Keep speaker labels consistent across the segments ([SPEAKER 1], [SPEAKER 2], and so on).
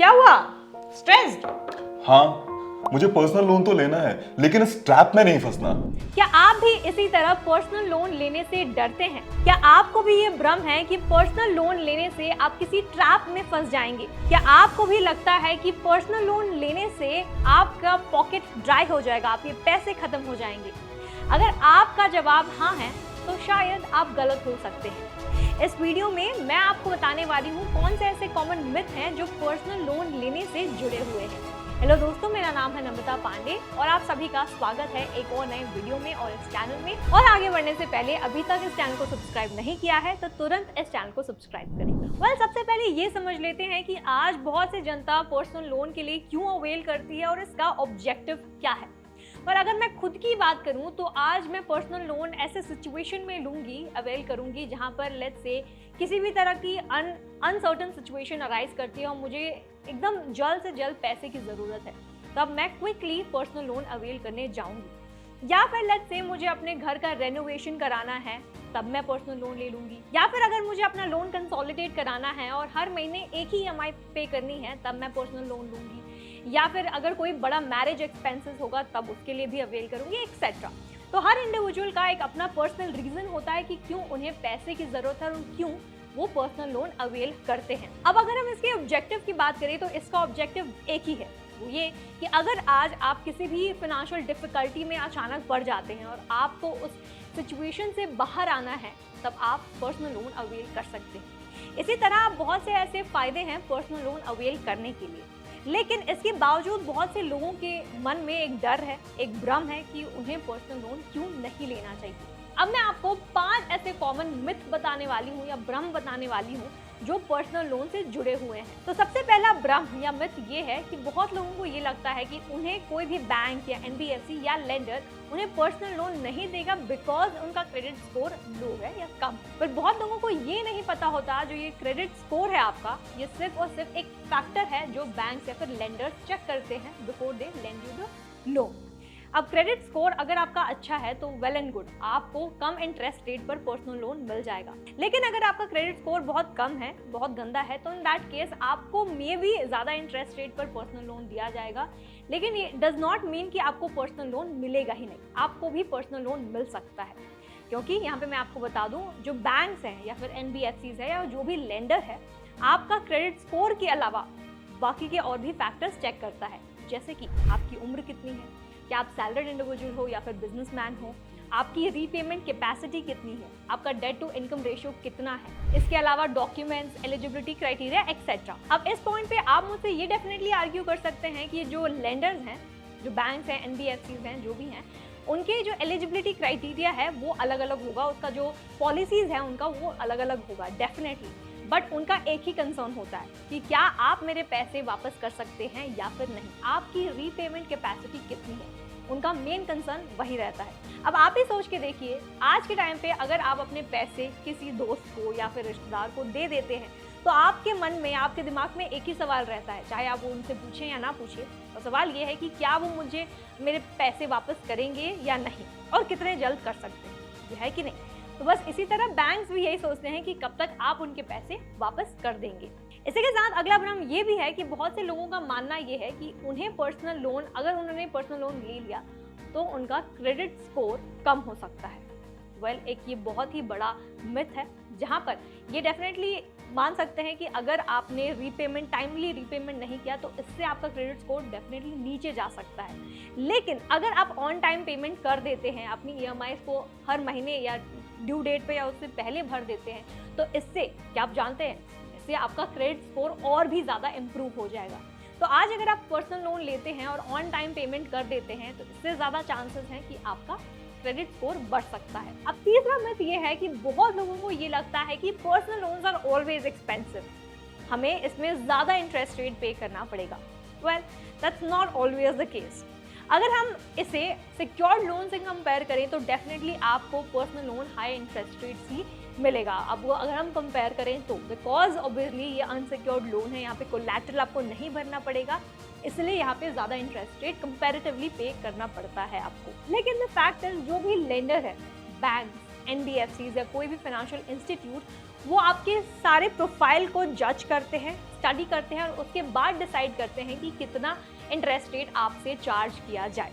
[SPEAKER 1] क्या हुआ? स्ट्रेस्ड?
[SPEAKER 2] हाँ, मुझे पर्सनल लोन तो लेना है, लेकिन इस ट्रैप में नहीं फंसना।
[SPEAKER 1] क्या आप भी इसी तरह पर्सनल लोन लेने से डरते हैं? क्या आपको भी ये भ्रम है कि पर्सनल लोन लेने से आप किसी ट्रैप में फंस जाएंगे? क्या आपको भी लगता है कि पर्सनल लोन लेने से आपका पॉकेट ड्राई हो जाएगा, आपके पैसे खत्म हो जाएंगे? अगर आपका जवाब हाँ है तो शायद आप गलत हो सकते हैं। इस वीडियो में मैं आपको बताने वाली हूँ कौन से ऐसे कॉमन मिथ हैं जो पर्सनल लोन लेने से जुड़े हुए हैं। हेलो दोस्तों, मेरा नाम है नम्रता पांडे और आप सभी का स्वागत है एक और नए वीडियो में और इस चैनल में। और आगे बढ़ने से पहले अभी तक इस चैनल को सब्सक्राइब नहीं किया है तो तुरंत इस चैनल को सब्सक्राइब करें। सबसे पहले ये समझ लेते हैं कि आज बहुत सी जनता पर्सनल लोन के लिए क्यों अवेल करती है और इसका ऑब्जेक्टिव क्या है। पर अगर मैं खुद की बात करूं तो आज मैं पर्सनल लोन ऐसे सिचुएशन में लूंगी, अवेल करूंगी जहां पर लेट्स से किसी भी तरह की अनसर्टन सिचुएशन अराइज करती है और मुझे एकदम जल्द से जल्द पैसे की ज़रूरत है, तब मैं क्विकली पर्सनल लोन अवेल करने जाऊंगी। या फिर लेट्स से मुझे अपने घर का रेनोवेशन कराना है, तब मैं पर्सनल लोन ले लूंगी। या फिर अगर मुझे अपना लोन कंसोलिडेट कराना है और हर महीने एक ही EMI पे करनी है, तब मैं पर्सनल लोन लूंगी। या फिर अगर कोई बड़ा मैरिज एक्सपेंसेस होगा तब उसके लिए भी अवेल करूंगी, एक्सेट्रा। तो हर इंडिविजुअल का एक अपना पर्सनल रीजन होता है कि क्यों उन्हें पैसे की जरूरत है और क्यों वो पर्सनल लोन अवेल करते हैं। अब अगर हम इसके ऑब्जेक्टिव की बात करें तो इसका ऑब्जेक्टिव एक ही है, वो ये कि अगर आज आप किसी भी फाइनेंशियल डिफिकल्टी में अचानक पड़ जाते हैं और आपको उस सिचुएशन से बाहर आना है, तब आप पर्सनल लोन अवेल कर सकते हैं। इसी तरह बहुत से ऐसे फायदे हैं पर्सनल लोन अवेल करने के लिए, लेकिन इसके बावजूद बहुत से लोगों के मन में एक डर है, एक भ्रम है कि उन्हें पर्सनल लोन क्यों नहीं लेना चाहिए। अब मैं आपको 5 ऐसे कॉमन मिथ बताने वाली हूँ या भ्रम बताने वाली हूँ जो पर्सनल लोन से जुड़े हुए हैं। तो सबसे पहला भ्रम या मिथ ये है कि बहुत लोगों को ये लगता है कि उन्हें कोई भी बैंक या NBFC या लेंडर उन्हें पर्सनल लोन नहीं देगा बिकॉज उनका क्रेडिट स्कोर लो है या कम। पर बहुत लोगों को ये नहीं पता होता जो ये क्रेडिट स्कोर है आपका, ये सिर्फ और सिर्फ एक फैक्टर है जो बैंक या फिर लेंडर्स चेक करते हैं before they lend you the loan. अब क्रेडिट स्कोर अगर आपका अच्छा है तो वेल एंड गुड, आपको कम इंटरेस्ट रेट पर पर्सनल लोन मिल जाएगा। लेकिन अगर आपका क्रेडिट स्कोर बहुत कम है, बहुत गंदा है, तो इन दैट केस आपको मे भी ज़्यादा इंटरेस्ट रेट पर पर्सनल लोन दिया जाएगा, लेकिन ये डज नॉट मीन कि आपको पर्सनल लोन मिलेगा ही नहीं। आपको भी पर्सनल लोन मिल सकता है, क्योंकि यहाँ पे मैं आपको बता दूँ, जो बैंक्स हैं या फिर NBFCs है या जो भी लेंडर है, आपका क्रेडिट स्कोर के अलावा बाकी के और भी फैक्टर्स चेक करता है, जैसे कि आपकी उम्र कितनी है, क्या आप सैलरीड इंडिविजुअल हो या फिर बिजनेसमैन हो, आपकी रीपेमेंट कैपेसिटी कितनी है, आपका डेट टू इनकम रेशियो कितना है, इसके अलावा डॉक्यूमेंट्स, एलिजिबिलिटी क्राइटेरिया एक्सेट्रा। अब इस पॉइंट पे आप मुझसे ये डेफिनेटली आर्ग्यू कर सकते हैं कि जो लेंडर्स हैं, जो बैंक्स हैं, NBFCs हैं, जो भी हैं, उनके जो एलिजिबिलिटी क्राइटेरिया है वो अलग अलग होगा, उसका जो पॉलिसीज़ है उनका वो अलग अलग होगा डेफिनेटली। बट उनका एक ही कंसर्न होता है कि क्या आप मेरे पैसे वापस कर सकते हैं या फिर नहीं, आपकी रीपेमेंट कैपेसिटी कितनी है, उनका मेन कंसर्न वही रहता है। अब आप ही सोच के देखिए, आज के टाइम पे अगर आप अपने पैसे किसी दोस्त को या फिर रिश्तेदार को दे देते हैं तो आपके मन में, आपके दिमाग में एक ही सवाल रहता है, चाहे आप वो उनसे पूछें या ना पूछें, और सवाल ये है कि क्या वो मुझे मेरे पैसे वापस करेंगे या नहीं, और कितने जल्द कर सकते हैं, ये है कि नहीं। तो बस इसी तरह बैंक्स भी यही सोचते हैं कि कब तक आप उनके पैसे वापस कर देंगे। इसी के साथ अगला भ्रम ये भी है कि बहुत से लोगों का मानना ये है कि उन्हें पर्सनल लोन, अगर उन्होंने पर्सनल लोन ले लिया तो उनका क्रेडिट स्कोर कम हो सकता है। एक ये बहुत ही बड़ा मिथ है, जहाँ पर ये डेफिनेटली मान सकते हैं कि अगर आपने टाइमली रीपेमेंट नहीं किया तो इससे आपका क्रेडिट स्कोर डेफिनेटली नीचे जा सकता है। लेकिन अगर आप ऑन टाइम पेमेंट कर देते हैं, अपनी EMIs को हर महीने या ड्यू डेट पे या उससे पहले भर देते हैं, तो इससे क्या आप जानते हैं, इससे आपका क्रेडिट स्कोर और भी ज़्यादा इम्प्रूव हो जाएगा। तो आज अगर आप पर्सनल लोन लेते हैं और ऑन टाइम पेमेंट कर देते हैं तो इससे ज़्यादा चांसेस हैं कि आपका क्रेडिट स्कोर बढ़ सकता है। अब तीसरा मिथ ये है कि बहुत लोगों को ये लगता है कि personal loans are always expensive, हमें इसमें ज़्यादा इंटरेस्ट रेट पे करना पड़ेगा। That's not always the case. अगर हम इसे सिक्योर्ड लोन से कंपेयर करें तो डेफिनेटली आपको personal loan high interest rates ही मिलेगा। अब वो अगर हम कंपेयर करें तो बिकॉज ऑब्वियसली ये अनसिक्योर्ड लोन है, यहाँ पे कोलैटरल आपको नहीं भरना पड़ेगा, इसलिए यहाँ पे ज़्यादा इंटरेस्ट रेट कंपैरेटिवली पे करना पड़ता है आपको। लेकिन द फैक्ट इज, जो भी लेंडर है, बैंक, NBFCs या कोई भी फाइनेंशियल इंस्टीट्यूट, वो आपके सारे प्रोफाइल को जज करते हैं, स्टडी करते हैं और उसके बाद डिसाइड करते हैं कि कितना इंटरेस्ट रेट आपसे चार्ज किया जाए।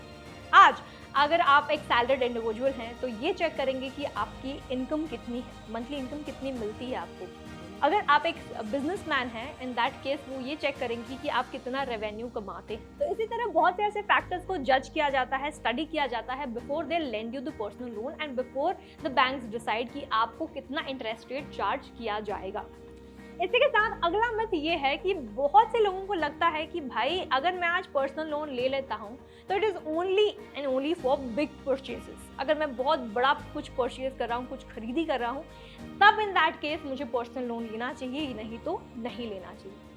[SPEAKER 1] आज अगर आप एक सैलरीड इंडिविजुअल हैं तो ये चेक करेंगे कि आपकी इनकम कितनी है, मंथली इनकम कितनी मिलती है आपको। अगर आप एक बिजनेसमैन हैं, इन दैट केस वो ये चेक करेंगी कि आप कितना रेवेन्यू कमाते हैं। तो इसी तरह बहुत से ऐसे फैक्टर्स को जज किया जाता है, स्टडी किया जाता है before they lend you the personal loan and before the banks decide कि आपको कितना इंटरेस्ट रेट चार्ज किया जाएगा। इसी के साथ अगला मिथ ये है कि बहुत से लोगों को लगता है कि भाई अगर मैं आज पर्सनल लोन ले लेता हूँ तो it is only and only for big purchases. अगर मैं बहुत बड़ा कुछ परचेज कर रहा हूँ, कुछ खरीदी कर रहा हूँ, तब इन दैट केस मुझे पर्सनल लोन लेना चाहिए, नहीं तो नहीं लेना चाहिए।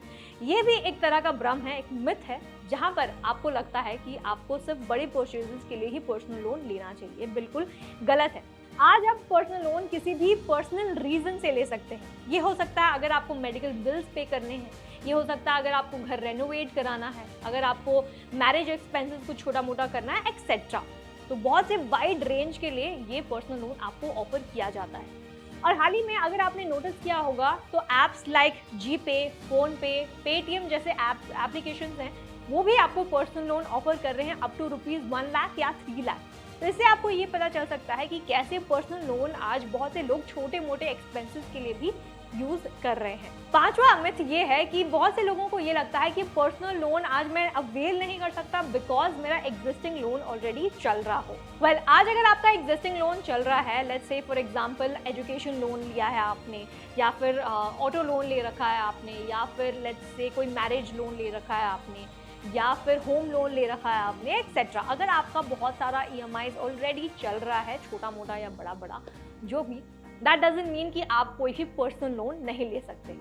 [SPEAKER 1] ये भी एक तरह का भ्रम है, एक मिथ है, जहाँ पर आपको लगता है कि आपको सिर्फ बड़े परचेजेस के लिए ही पर्सनल लोन लेना चाहिए। बिल्कुल गलत है। आज आप पर्सनल लोन किसी भी पर्सनल रीजन से ले सकते हैं। ये हो सकता है अगर आपको मेडिकल बिल्स पे करने हैं, ये हो सकता है अगर आपको घर रेनोवेट कराना है, अगर आपको मैरिज एक्सपेंसेस को छोटा मोटा करना है, एक्सेट्रा। तो बहुत से वाइड रेंज के लिए ये पर्सनल लोन आपको ऑफर किया जाता है। और हाल ही में अगर आपने नोटिस किया होगा तो ऐप्स लाइक जीपे, फोन पे, पेटीएम जैसे एप्लीकेशंस हैं, वो भी आपको पर्सनल लोन ऑफर कर रहे हैं अप टू ₹1 लाख या 3 लाख। तो इससे आपको ये पता चल सकता है कि कैसे पर्सनल लोन आज बहुत से लोग छोटे मोटे एक्सपेंसेस के लिए भी यूज कर रहे हैं। पांचवा मिथ ये है कि बहुत से लोगों को ये लगता है कि पर्सनल लोन आज मैं अवेल नहीं कर सकता बिकॉज मेरा एग्जिस्टिंग लोन ऑलरेडी चल रहा हो। वेल, आज अगर आपका एग्जिस्टिंग लोन चल रहा है, let's say for example education loan लिया है आपने, या फिर ऑटो लोन ले रखा है आपने, या फिर लेट्स से कोई मैरिज लोन ले रखा है आपने, या फिर होम लोन ले रखा है आपने, एक्सेट्रा। अगर आपका बहुत सारा EMIs ऑलरेडी चल रहा है, छोटा मोटा या बड़ा बड़ा जो भी, दैट डजंट मीन कि आप कोई भी पर्सनल लोन नहीं ले सकते।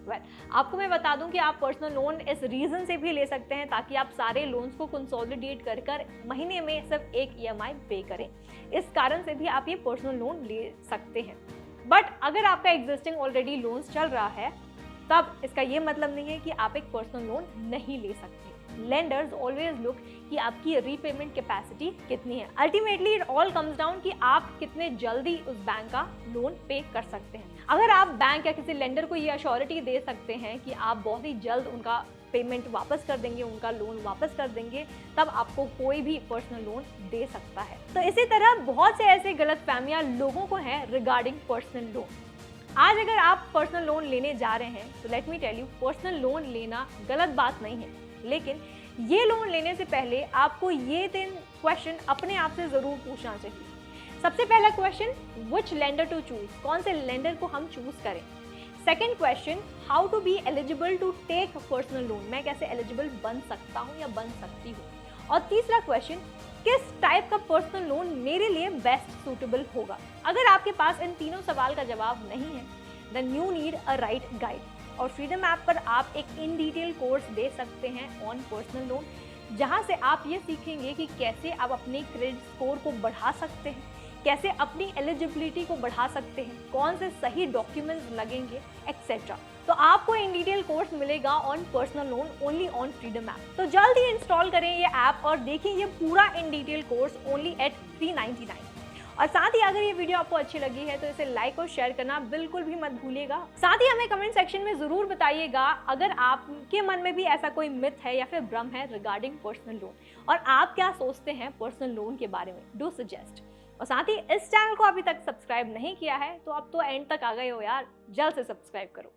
[SPEAKER 1] वेल, आपको मैं बता दूं कि आप पर्सनल लोन इस रीजन से भी ले सकते हैं ताकि आप सारे लोन्स को कंसोलिडेट कर महीने में सिर्फ एक EMI पे करें। इस कारण से भी आप ये पर्सनल लोन ले सकते हैं। बट अगर आपका एग्जिस्टिंग ऑलरेडी लोन्स चल रहा है, तब इसका ये मतलब नहीं है कि आप एक पर्सनल लोन नहीं ले सकते। लेंडर्स ऑलवेज लुक कि आपकी रीपेमेंट कैपेसिटी कितनी है। Ultimately it all comes down कि आप कितने जल्दी उस बैंक का लोन पे कर सकते हैं। अगर आप बैंक या किसी लेंडर को ये अश्योरिटी दे सकते हैं कि आप बहुत ही जल्द उनका पेमेंट वापस कर देंगे, उनका लोन वापस कर देंगे, तब आपको कोई भी पर्सनल लोन दे सकता है। तो इसी तरह बहुत से ऐसे गलतफहमियां लोगों को हैं रिगार्डिंग पर्सनल लोन। आज अगर आप पर्सनल लोन लेने जा रहे हैं तो let me tell you, personal loan लेना गलत बात नहीं है, लेकिन ये लोन लेने से पहले आपको ये 3 क्वेश्चन अपने आप से जरूर पूछना चाहिए। सबसे पहला question, which lender to choose, कौन से लेंडर को हम चूज करें। Second question, how to be eligible to take personal loan, मैं कैसे एलिजिबल बन सकता हूँ या बन सकती हूँ। और तीसरा क्वेश्चन, किस टाइप का पर्सनल लोन मेरे लिए बेस्ट सूटेबल होगा। अगर आपके पास इन तीनों सवाल का जवाब नहीं है, then you need a right guide. और फ्रीडम ऐप पर आप एक इन डिटेल कोर्स दे सकते हैं ऑन पर्सनल लोन, जहां से आप ये सीखेंगे कि कैसे आप अपने क्रेडिट स्कोर को बढ़ा सकते हैं, कैसे अपनी एलिजिबिलिटी को बढ़ा सकते हैं, कौन से सही डॉक्यूमेंट्स लगेंगे, एक्सेट्रा। तो आपको इन डिटेल कोर्स मिलेगा on personal loan only on freedom app. तो जल्द ही इंस्टॉल करें ये ऐप और देखिए ये पूरा in detail course only at $399। और साथ ही अगर ये वीडियो आपको अच्छी लगी है तो इसे लाइक और शेयर करना बिल्कुल भी मत भूलिएगा। साथ ही हमें कमेंट सेक्शन में जरूर बताइएगा अगर आपके मन में भी ऐसा कोई मिथ है या फिर भ्रम है रिगार्डिंग पर्सनल लोन, और आप क्या सोचते हैं पर्सनल लोन के बारे में, डू सजेस्ट। और साथ ही इस चैनल को अभी तक सब्सक्राइब नहीं किया है तो अब तो एंड तक आ गए हो यार, जल्द से सब्सक्राइब करो।